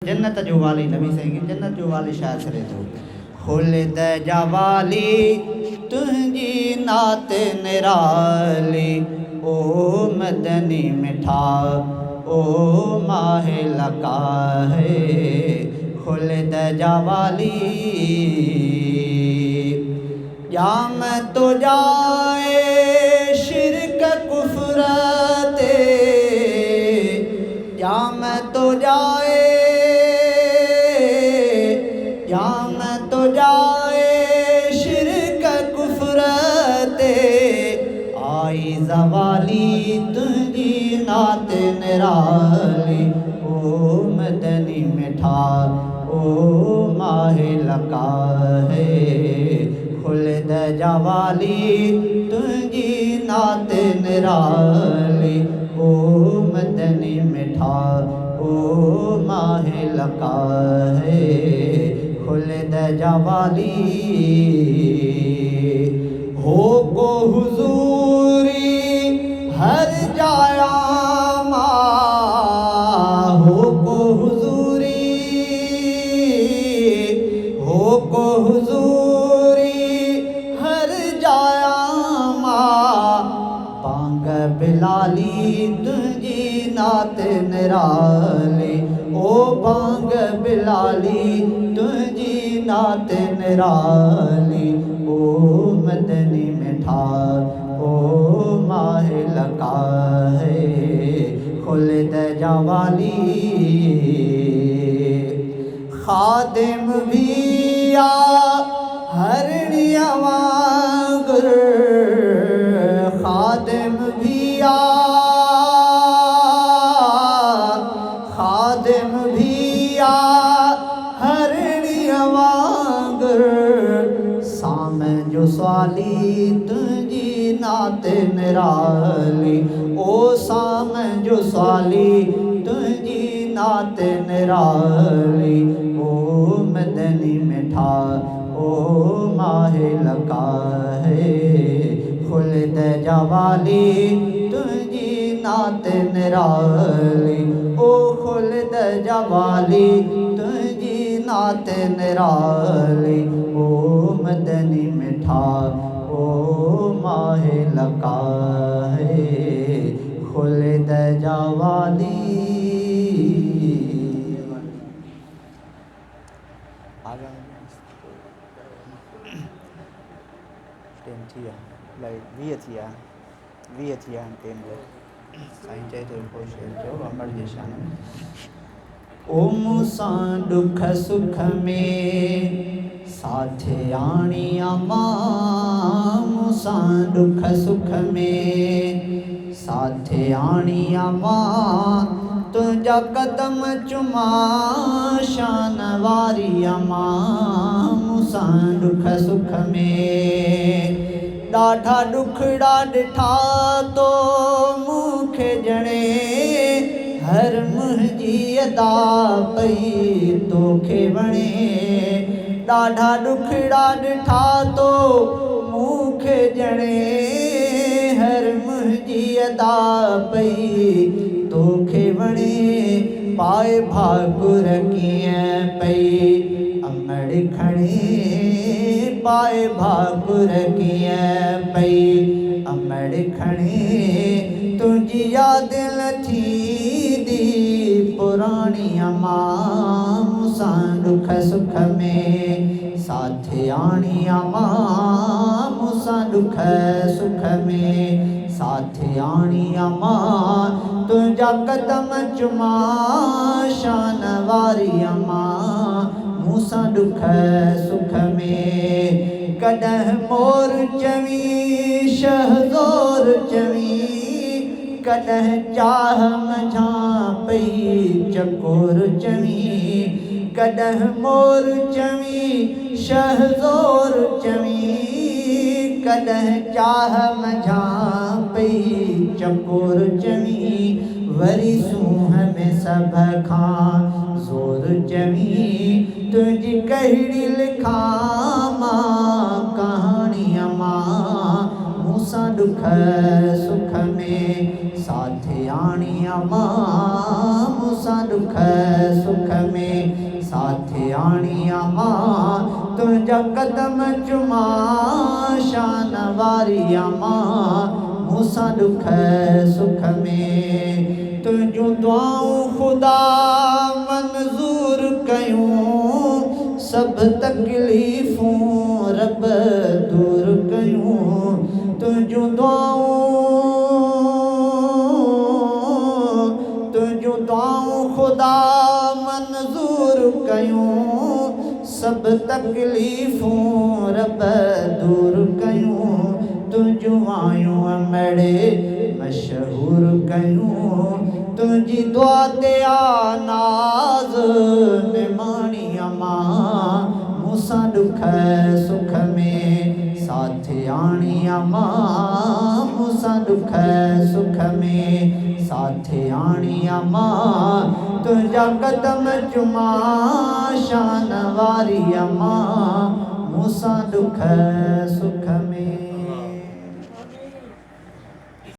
जन्नत जो वाली नबी सही जन्नत जो वाली शायर करे तो खुलद जवाली तुझी नात निराली ओ मदनी मिठा ओ माहे लका है खुलद जवाली जाम तो जाए शिरक कुफरते जाम तो जाए शिरक कुफरते आई जवाली तुझी नात निराली ओ मदनी मिठा ओ माहे लका है खुलद जवाली तुझी नात निराली ओ मदनी मिठा ओ माहे लका है खुलद जवाली हो को हुजूरी हर जाया हो को हुजूरी हर जाया बांग बिलाली तुझी नात निराली ओ बांग बिलाली तुझी नात निराली ओ मदनी मिठा ओ माहे लका है खुलद जवाली खादिम भी आ हरनिया वांगुर खादिम भी आ हरनिया वांगुर साम जो स्वाली तुझी नात निराली ओ साम जो स्वाली तुझी नात निराली ओ मदनी मिठा ओ माहे लका है खुलद जवाली तुझी नात निराली ओ खुलद जवाली तुझी नात निराली ओ मदनी मिठा ओ माहे लका है खुलद जवाली ओ मूसां दुख सुख में साथ आणिया मां मूसां दुख सुख में साथ आणिया मां तुझा कदम चुमा शान वारी मां मूसां दुख सुख में ॾाढा ॾुखड़ा ॾिठा तो मूंखे ॼणे हर मुंहिंजी अदा पई तोखे वणे ॾाढा ॾुखड़ा ॾिठा तो मूंखे ॼणे हर मुंहिंजी अदा पई तोखे वणे पाए भाकुर कीअं पई अमड़ खणे पाए भाकुर कीअं पई अमड़ खणे तुझी याद थींदी पुराणी मां मूसां दुख सुख में साथ आणी मां मूसां दुख सुख में साथ आणी मां तुझा कदम चुमा शान वारी मां मूसां दुख सुख में कॾहिं मोर चवी शहज़ोर चवी कॾहिं चाह मझां पई चकोर चवी कॾहिं मोर चवी शहज़ोर चवी कॾहिं चाह मझां पई चकोर चवी वरी सूंह में सभ खां ज़ोर चवी तुझी कहिड़ी लिखां मां कहाणी मां मूसां दुख सुख में साथ आणी अम्मा मूसां दुख सुख में साथ आणी अम्मा तुंहिंजा कदम चुमा शान वारी अम्मा मूसां दुख सुख में तुंहिंजूं दुआऊं ख़ुदा मंज़ूर कयूं सब तकलीफ़ूं रब दूर कयूं तुंहिंजूं दुआऊं ख़ुदा मंज़ूर कयूं सब तकलीफ़ूं रब दूर कयूं तुंहिंजूं आयूं अमड़े मशहूर कयूं तुंहिंजी दुआ ते आ नाज़ निमाणी अम्मा मूसां दुख सुख में साथ आणी अम्मा मूसां दुख सुख में साथ आणी अम्मा तुंहिंजा कदम चुमा शान वारी अम्मा मूसां दुख सुख में।